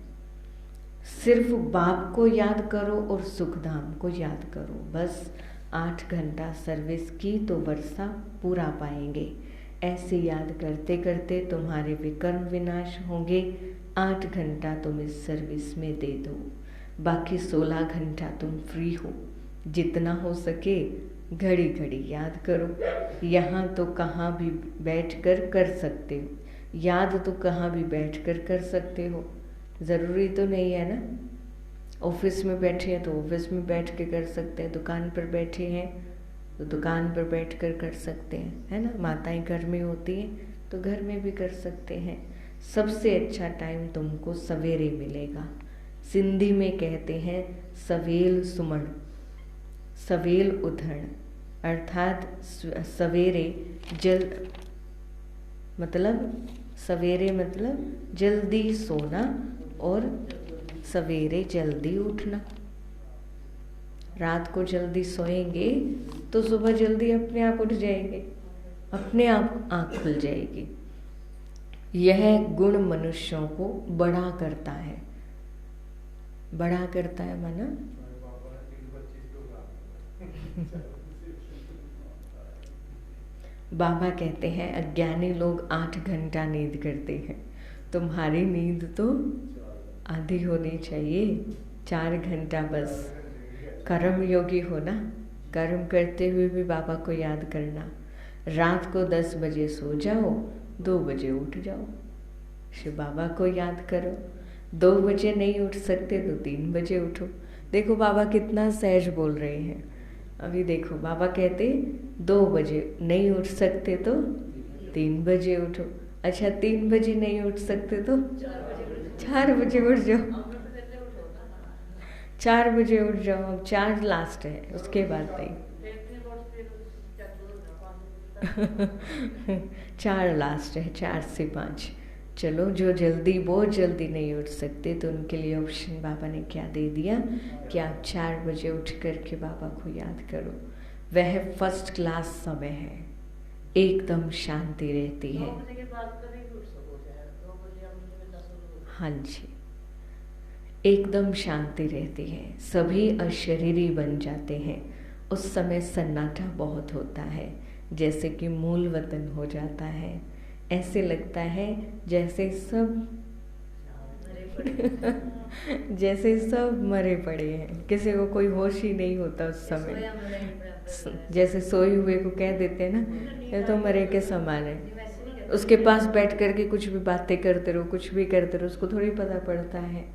सिर्फ बाप को याद करो और सुखधाम को याद करो, बस 8 घंटा सर्विस की तो वर्षा पूरा पाएंगे। ऐसे याद करते करते तुम्हारे विकर्म विनाश होंगे। 8 घंटा तुम इस सर्विस में दे दो, बाकी 16 घंटा तुम फ्री हो। जितना हो सके घड़ी घड़ी याद करो। यहाँ तो कहाँ भी बैठकर कर सकते हो, याद तो कहाँ भी बैठकर कर सकते हो। ज़रूरी तो नहीं है ना, ऑफिस में बैठे हैं तो ऑफिस में बैठ के कर सकते हैं, दुकान पर बैठे हैं तो दुकान पर बैठकर कर सकते हैं, है ना। माताएं घर में होती हैं तो घर में भी कर सकते हैं। सबसे अच्छा टाइम तुमको सवेरे मिलेगा। सिंधी में कहते हैं सवेल सुमण, सवेल उठण, अर्थात सवेरे सवेरे मतलब जल्दी सोना और सवेरे जल्दी उठना। रात को जल्दी सोएंगे तो सुबह जल्दी अपने आप उठ जाएंगे, अपने आप आँख खुल जाएगी। यह गुण मनुष्यों को बड़ा करता है। बड़ा करता है माना बाबा कहते हैं अज्ञानी लोग 8 घंटा नींद करते हैं, तुम्हारी नींद तो आधी होनी चाहिए, 4 घंटा बस। कर्म योगी हो ना, कर्म करते हुए भी बाबा को याद करना। रात को 10 बजे सो जाओ, 2 बजे उठ जाओ, शिव बाबा को याद करो। 2 बजे नहीं उठ सकते तो 3 बजे उठो। देखो बाबा कितना सहज बोल रहे हैं। अभी देखो बाबा कहते 2 बजे नहीं उठ सकते तो 3 बजे उठो। अच्छा 3 बजे नहीं उठ सकते तो 4 बजे उठ जाओ, 4 बजे उठ जाओ। अब 4 लास्ट है, उसके बाद नहीं। 4 लास्ट है, 4 से 5। चलो जो बहुत जल्दी नहीं उठ सकते तो उनके लिए ऑप्शन बाबा ने क्या दे दिया कि आप 4 बजे उठ करके बाबा को याद करो। वह फर्स्ट क्लास समय है, एकदम शांति रहती है। हाँ जी, एकदम शांति रहती है, सभी अशरीरी बन जाते हैं। उस समय सन्नाटा बहुत होता है, जैसे कि मूल वतन हो जाता है। ऐसे लगता है जैसे सब जैसे सब मरे पड़े हैं, किसी को कोई होश ही नहीं होता उस समय। जैसे सोए हुए को कह देते हैं ना, ये तो मरे के समान है। उसके पास बैठ करके कुछ भी बातें करते रहो, कुछ भी करते रहो, उसको थोड़ी पता पड़ता है।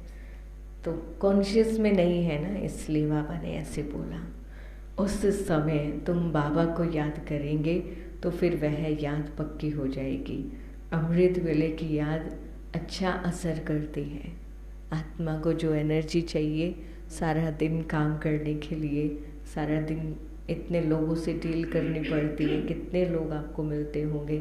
तो कॉन्शियस में नहीं है ना, इसलिए बाबा ने ऐसे बोला। उस समय तुम बाबा को याद करेंगे तो फिर वह याद पक्की हो जाएगी। अमृत वेले की याद अच्छा असर करती है। आत्मा को जो एनर्जी चाहिए सारा दिन काम करने के लिए, सारा दिन इतने लोगों से डील करनी पड़ती है। कितने लोग आपको मिलते होंगे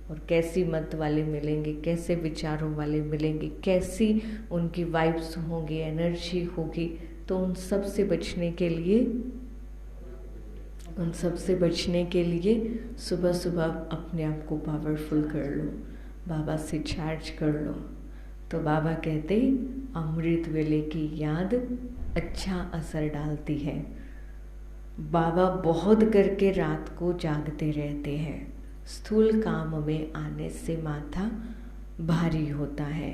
और कैसी मत वाले मिलेंगे, कैसे विचारों वाले मिलेंगे, कैसी उनकी वाइब्स होंगी, एनर्जी होगी। तो उन सब से बचने के लिए सुबह सुबह अपने आप को पावरफुल कर लो, बाबा से चार्ज कर लो। तो बाबा कहते अमृत वेले की याद अच्छा असर डालती है। बाबा बहुत करके रात को जागते रहते हैं। स्थूल काम में आने से माथा भारी होता है।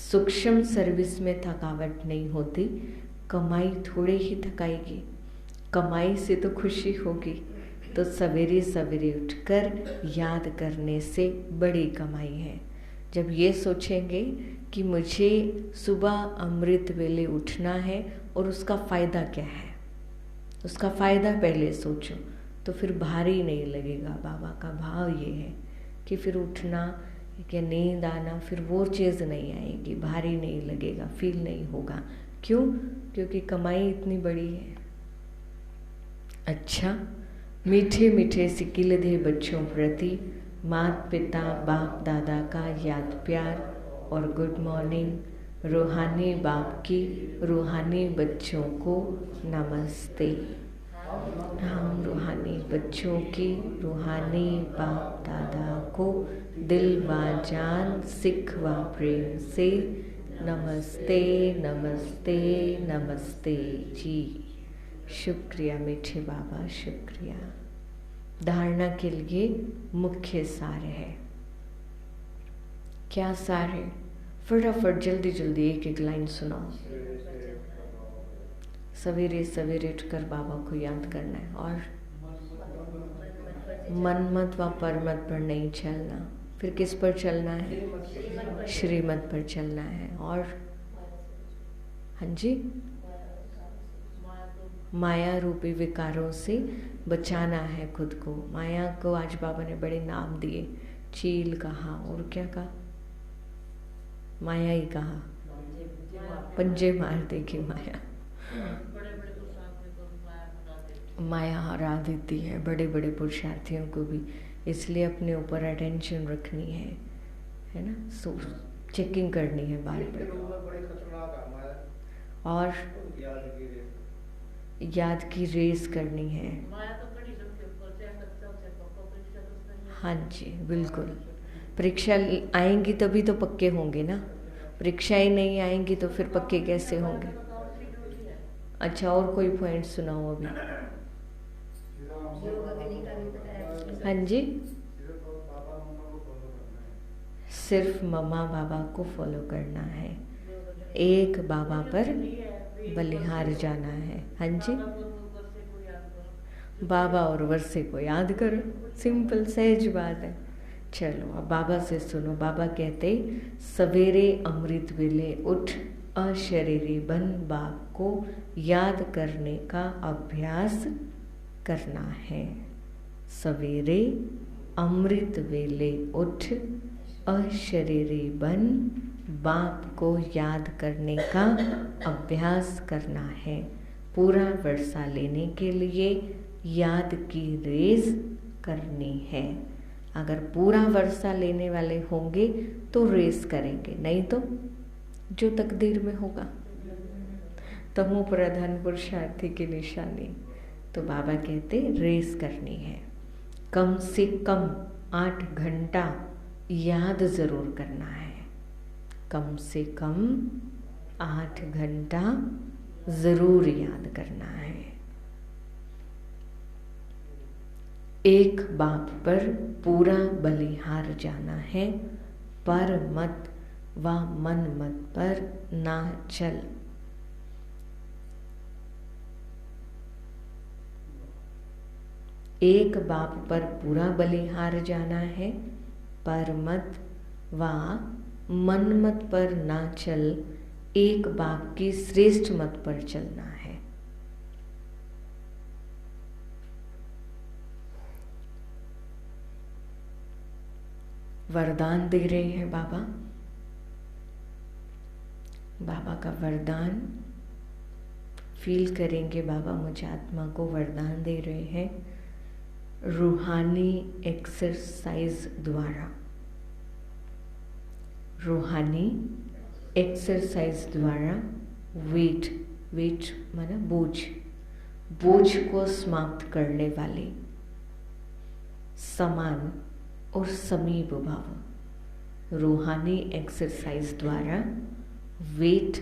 सूक्ष्म सर्विस में थकावट नहीं होती, कमाई थोड़ी ही थकाएगी। कमाई से तो खुशी होगी, तो सवेरे सवेरे उठकर याद करने से बड़ी कमाई है। जब ये सोचेंगे कि मुझे सुबह अमृत वेले उठना है और उसका फ़ायदा क्या है, उसका फ़ायदा पहले सोचो, तो फिर भारी नहीं लगेगा। बाबा का भाव ये है कि फिर उठना या नींद आना, फिर वो चीज़ नहीं आएगी, भारी नहीं लगेगा, फील नहीं होगा। क्यों? क्योंकि कमाई इतनी बड़ी है। अच्छा, मीठे मीठे सिकिलधे बच्चों प्रति माता पिता बाप दादा का याद प्यार और गुड मॉर्निंग। रूहानी बाप की रूहानी बच्चों को नमस्ते। हम रूहानी बच्चों की रूहानी बाप दादा को दिल व जान सिख व प्रेम से नमस्ते नमस्ते नमस्ते जी। शुक्रिया मीठे बाबा, शुक्रिया। धारणा के लिए मुख्य सार है। क्या सार है? फटाफट जल्दी जल्दी एक एक लाइन सुनाओ। सवेरे सवेरे उठकर बाबा को याद करना है और मनमत व परमत पर नहीं चलना। फिर किस पर चलना है? श्रीमत पर चलना है। और हाँ जी, माया रूपी विकारों से बचाना है खुद को। माया को आज बाबा ने बड़े नाम दिए, चील कहा और क्या कहा? माया ही कहा, पंजे मार देगी माया। माया हरा देती है बड़े बड़े पुरुषार्थियों को भी, इसलिए अपने ऊपर अटेंशन रखनी है ना, सो चेकिंग करनी है बार बार। और याद की रेस करनी है। हाँ जी बिल्कुल, परीक्षा आएंगी तभी तो पक्के होंगे ना, परीक्षा ही नहीं आएंगी तो फिर पक्के कैसे होंगे? अच्छा, और कोई पॉइंट सुनाओ अभी। हाँ जी, सिर्फ मम्मा बाबा को फॉलो करना है, एक बाबा पर बलिहार जाना है। हाँ जी, बाबा और वर्षे को याद करो, सिंपल सहज बात है। चलो अब बाबा से सुनो। बाबा कहते, सवेरे अमृत वेले उठ अशरीरी बन बाप को याद करने का अभ्यास करना है। सवेरे अमृत वेले उठ अशरीरी बन बाप को याद करने का अभ्यास करना है। पूरा वर्षा लेने के लिए याद की रेस करनी है। अगर पूरा वर्षा लेने वाले होंगे तो रेस करेंगे, नहीं तो जो तकदीर में होगा। तमो प्रधान पुरुषार्थी की निशानी। तो बाबा कहते रेस करनी है, कम से कम 8 घंटा याद जरूर करना है। कम से कम 8 घंटा जरूर याद करना है। एक बाप पर पूरा बलिहार जाना है, पर मत व मन मत पर ना चल। एक बाप पर पूरा बलिहार जाना है, पर मत व मन मत पर ना चल। एक बाप की श्रेष्ठ मत पर चलना है। वरदान दे रहे हैं बाबा। बाबा का वरदान फील करेंगे। बाबा मुझे आत्मा को वरदान दे रहे हैं रूहानी एक्सरसाइज द्वारा। रूहानी एक्सरसाइज द्वारा वेट माना बोझ को समाप्त करने वाले समान और समीप भाव। रूहानी एक्सरसाइज द्वारा वेट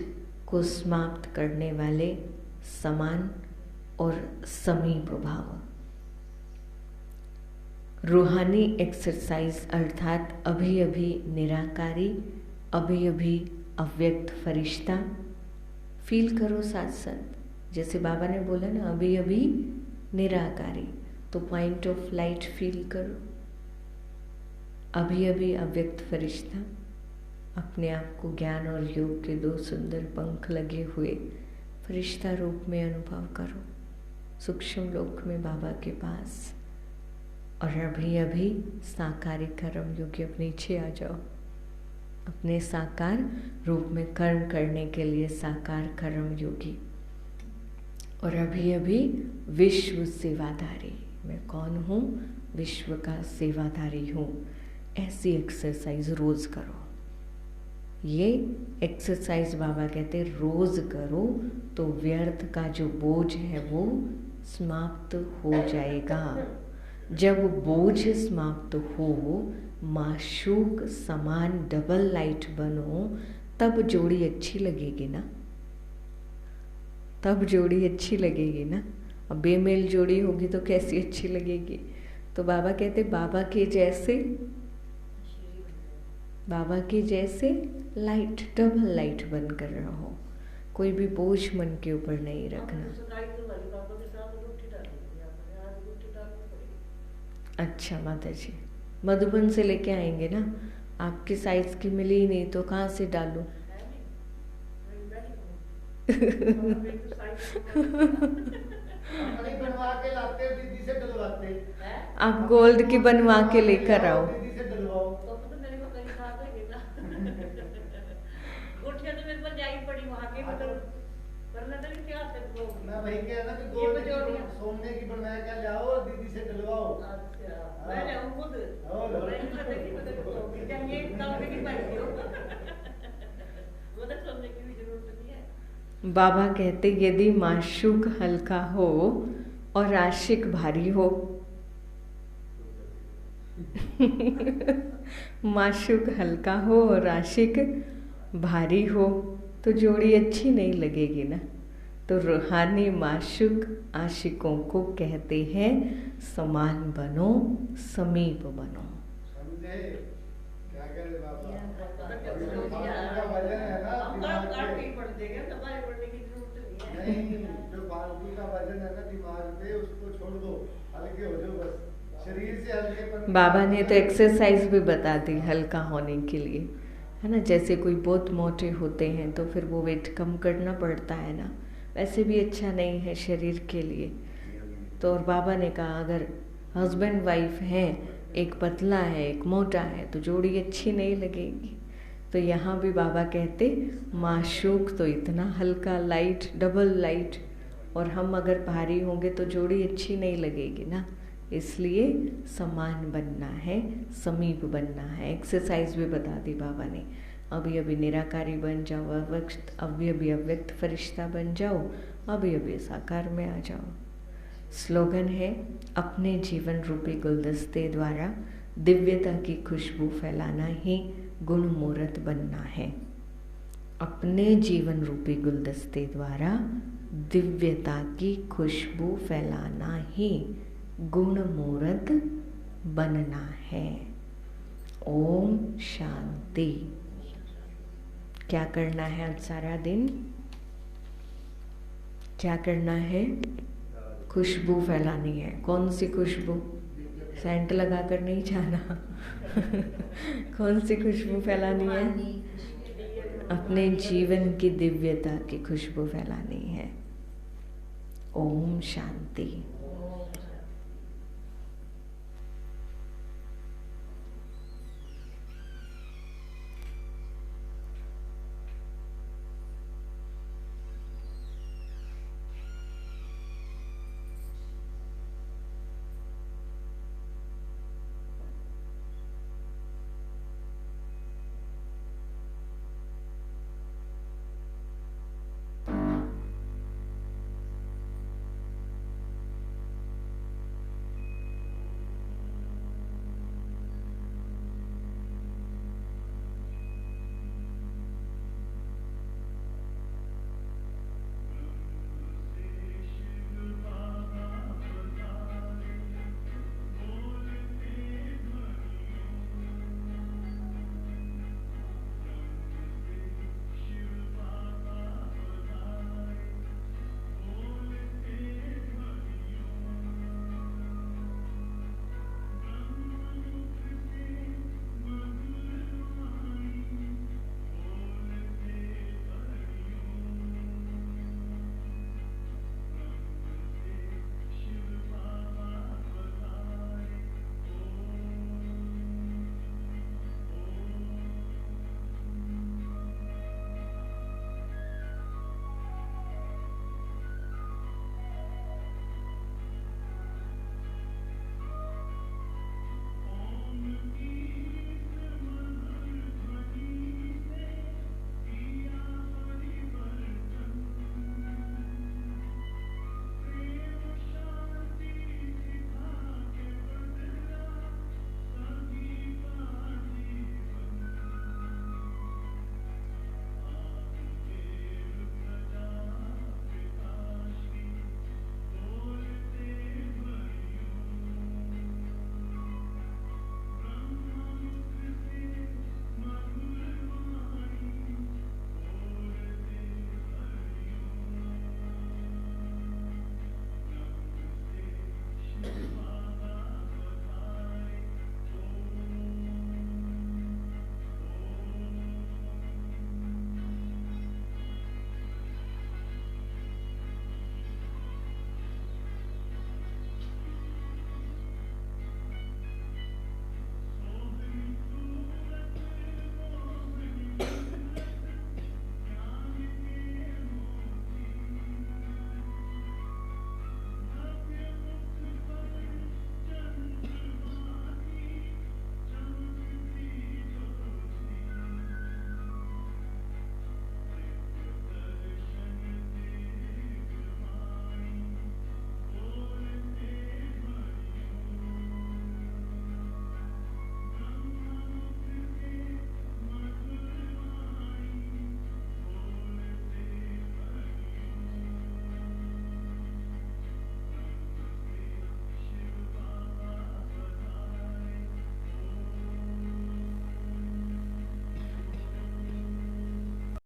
को समाप्त करने वाले समान और समीप भाव। रूहानी एक्सरसाइज अर्थात अभी अभी निराकारी, अभी अभी अव्यक्त फरिश्ता। फील करो साथ साथ, जैसे बाबा ने बोला ना, अभी अभी निराकारी तो पॉइंट ऑफ लाइट फील करो। अभी अभी अव्यक्त फरिश्ता अपने आप को ज्ञान और योग के 2 सुंदर पंख लगे हुए फरिश्ता रूप में अनुभव करो, सूक्ष्म लोक में बाबा के पास। और अभी अभी साकार कर्म योगी, अब नीचे आ जाओ, अपने साकार रूप में कर्म करने के लिए साकार कर्म योगी। और अभी अभी विश्व सेवाधारी, मैं कौन हूँ? विश्व का सेवाधारी हूँ। ऐसी एक्सरसाइज रोज करो। ये एक्सरसाइज बाबा कहते रोज करो तो व्यर्थ का जो बोझ है वो समाप्त हो जाएगा। जब बोझ समाप्त हो, माशूक समान डबल लाइट बनो, तब जोड़ी अच्छी लगेगी ना, तब जोड़ी अच्छी लगेगी ना। अब बेमेल जोड़ी होगी तो कैसी अच्छी लगेगी। तो बाबा कहते बाबा के जैसे लाइट, डबल लाइट बनकर रहो। कोई भी बोझ मन के ऊपर नहीं रखना। अच्छा माता जी, मधुबन से लेके आएंगे ना, आपके साइज की मिली ही नहीं तो कहाँ से डालूं? बनवा के लाते, दीदी से डलवाते। आप गोल्ड की बनवा के लेकर आओ। दीदी से डलवाओ। तो मेरे को कहीं साथ है ना। गुठिया तो मेरे पर जाई पड़ी वहाँ के, मतलब वरना तो क्या सकते हो। मैं वही कह रहा कि गोल्ड की सोने की बनवा के लाओ और दीदी से डलवाओ। अच्छा, मैं लाऊं खुद। नहीं पता कि तो चाहिए काम नहीं पाएगी हो। वो तो सोने की भी जरूरत नहीं है। बाबा कहते यदि माशूक हल्का हो और आशिक भारी हो, माशूक हल्का हो और आशिक भारी हो तो जोड़ी अच्छी नहीं लगेगी ना। तो रूहानी माशूक आशिकों को कहते हैं समान बनो, समीप बनो। समझे क्या करे बाबा? नहीं, जो फालतू का वजन है ना दिमाग पे, उसको छोड़ दो, हल्के हो जाओ बस। शरीर से हल्के। बाबा ने तो एक्सरसाइज भी बता दी हल्का होने के लिए, है ना। जैसे कोई बहुत मोटे होते हैं तो फिर वो वेट कम करना पड़ता है ना, वैसे भी अच्छा नहीं है शरीर के लिए। तो और बाबा ने कहा अगर हस्बैंड वाइफ हैं, एक पतला है एक मोटा है, तो जोड़ी अच्छी नहीं लगेगी। तो यहाँ भी बाबा कहते माशूक तो इतना हल्का लाइट, डबल लाइट, और हम अगर भारी होंगे तो जोड़ी अच्छी नहीं लगेगी ना। इसलिए समान बनना है, समीप बनना है। एक्सरसाइज भी बता दी बाबा ने। अभी अभी निराकारी बन जाओ, अभी अभी अव्यक्त फरिश्ता बन जाओ, अभी अभी साकार में आ जाओ। स्लोगन है अपने जीवन रूपी गुलदस्ते द्वारा दिव्यता की खुशबू फैलाना ही गुण मूर्त बनना है। अपने जीवन रूपी गुलदस्ते द्वारा दिव्यता की खुशबू फैलाना ही गुण मूर्त बनना है। ओम शांति। क्या करना है आज सारा दिन? क्या करना है? खुशबू फैलानी है। कौन सी खुशबू? सेंट लगा कर नहीं जाना। कौन सी खुशबू फैलानी है? अपने जीवन की दिव्यता की खुशबू फैलानी है। ओम शांति।